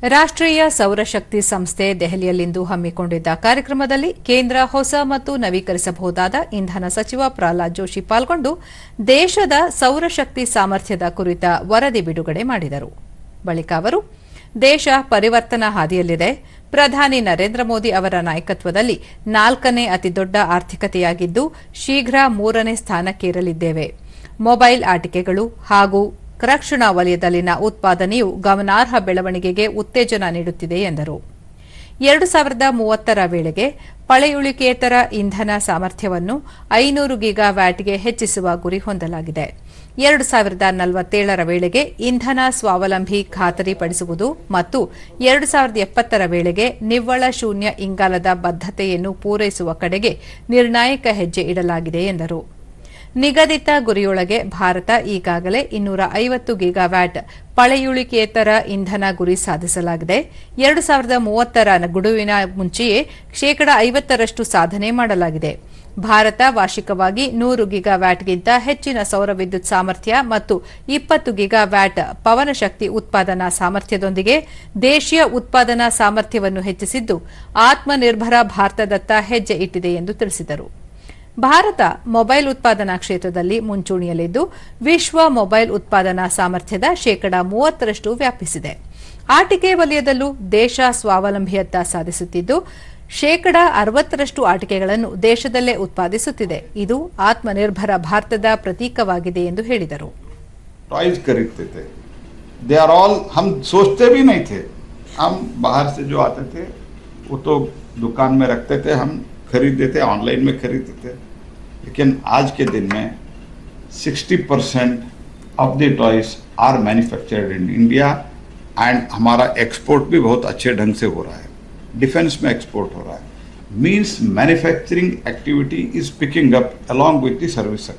ರಾಷ್ಟ್ರೀಯ ಸೌರಶಕ್ತಿ ಸಂಸ್ಥೆ ದೆಹಲಿಯಲ್ಲಿಂದು ಹಮ್ಮಿಕೊಂಡಿದ್ದ ಕಾರ್ಯಕ್ರಮದಲ್ಲಿ ಕೇಂದ್ರ ಹೊಸ ಮತ್ತು ನವೀಕರಿಸಬಹುದಾದ ಇಂಧನ ಸಚಿವ ಪ್ರಹ್ಲಾದ್ ಜೋಶಿ ಪಾಲ್ಗೊಂಡು ದೇಶದ ಸೌರಶಕ್ತಿ ಸಾಮರ್ಥ್ಯದ ಕುರಿತ ವರದಿ ಬಿಡುಗಡೆ ಮಾಡಿದರು. ಬಳಿಕ ಅವರು ದೇಶ ಪರಿವರ್ತನಾ ಹಾದಿಯಲ್ಲಿದೆ, ಪ್ರಧಾನಿ ನರೇಂದ್ರ ಮೋದಿ ಅವರ ನಾಯಕತ್ವದಲ್ಲಿ 4ನೇ ಅತಿದೊಡ್ಡ ಆರ್ಥಿಕತೆಯಾಗಿದ್ದು ಶೀಘ್ರ 3ನೇ ಸ್ಥಾನಕ್ಕೇರಲಿದ್ದೇವೆ, ಮೊಬೈಲ್ ಆಟಿಕೆಗಳು ಹಾಗೂ ರಕ್ಷಣಾ ವಲಯದಲ್ಲಿನ ಉತ್ಪಾದನೆಯು ಗಮನಾರ್ಹ ಬೆಳವಣಿಗೆಗೆ ಉತ್ತೇಜನ ನೀಡುತ್ತಿದೆ ಎಂದರು. 2030ರ ವೇಳೆಗೆ ಪಳೆಯುಳಿಕೆಯೇತರ ಇಂಧನ ಸಾಮರ್ಥ್ಯವನ್ನು 500 ಗಿಗಾವ್ಯಾಟ್ಗೆ ಹೆಚ್ಚಿಸುವ ಗುರಿ ಹೊಂದಲಾಗಿದೆ. 2047ರ ವೇಳೆಗೆ ಇಂಧನ ಸ್ವಾವಲಂಬಿ ಖಾತರಿಪಡಿಸುವುದು ಮತ್ತು 2070ರ ವೇಳೆಗೆ ನಿವ್ವಳ ಶೂನ್ಯ ಇಂಗಾಲದ ಬದ್ಧತೆಯನ್ನು ಪೂರೈಸುವ ಕಡೆಗೆ ನಿರ್ಣಾಯಕ ಹೆಜ್ಜೆ ಇಡಲಾಗಿದೆ ಎಂದರು. ನಿಗದಿತ ಗುರಿಯೊಳಗೆ ಭಾರತ ಈಗಾಗಲೇ 250 ಗಿಗಾವ್ಯಾಟ್ ಪಳೆಯುಳಿಕೆಯೇತರ ಇಂಧನ ಗುರಿ ಸಾಧಿಸಲಾಗಿದೆ. 2030ರ ಗಡುವಿನ ಮುಂಚೆಯೇ 50% ಸಾಧನೆ ಮಾಡಲಾಗಿದೆ. ಭಾರತ ವಾರ್ಷಿಕವಾಗಿ 100 ಗಿಗಾವ್ಯಾಟ್ಗಿಂತ ಹೆಚ್ಚಿನ ಸೌರ ವಿದ್ಯುತ್ ಸಾಮರ್ಥ್ಯ ಮತ್ತು 20 ಗಿಗಾವ್ಯಾಟ್ ಪವನಶಕ್ತಿ ಉತ್ಪಾದನಾ ಸಾಮರ್ಥ್ಯದೊಂದಿಗೆ ದೇಶೀಯ ಉತ್ಪಾದನಾ ಸಾಮರ್ಥ್ಯವನ್ನು ಹೆಚ್ಚಿಸಿದ್ದು ಆತ್ಮನಿರ್ಭರ ಭಾರತದತ್ತ ಹೆಜ್ಜೆ ಇಟ್ಟಿದೆ ಎಂದು ತಿಳಿಸಿದರು. ಭಾರತ ಮೊಬೈಲ್ ಉತ್ಪಾದನಾ ಕ್ಷೇತ್ರದಲ್ಲಿ ಮುಂಚೂಣಿಯಲ್ಲಿದ್ದು ವಿಶ್ವ ಮೊಬೈಲ್ ಉತ್ಪಾದನಾ ಸಾಮರ್ಥ್ಯದ 30% ವ್ಯಾಪಿಸಿದೆ. ಆಟಿಕೆ ವಲಯದಲ್ಲೂ ದೇಶ ಸ್ವಾವಲಂಬಿಯತ್ತ ಸಾಧಿಸುತ್ತಿದ್ದು 60% ಆಟಿಕೆಗಳನ್ನು ದೇಶದಲ್ಲೇ ಉತ್ಪಾದಿಸುತ್ತಿದೆ. ಇದು ಆತ್ಮನಿರ್ಭರ ಭಾರತದ ಪ್ರತೀಕವಾಗಿದೆ ಎಂದು ಹೇಳಿದರು. टॉयज खरीदते थे, दे आर ऑल, हम सोचते भी नहीं थे, हम बाहर से जो आते थे वो तो दुकान में रखते थे, हम खरीदते थे, ऑनलाइन में खरीदते थे. लेकिन आज के दिन में 60% of the toys are manufactured in India and हमारा एक्सपोर्ट भी बहुत अच्छे ढंग से हो रहा है. डिफेंस में एक्सपोर्ट हो रहा है. Means manufacturing activity is picking up along with the service sector.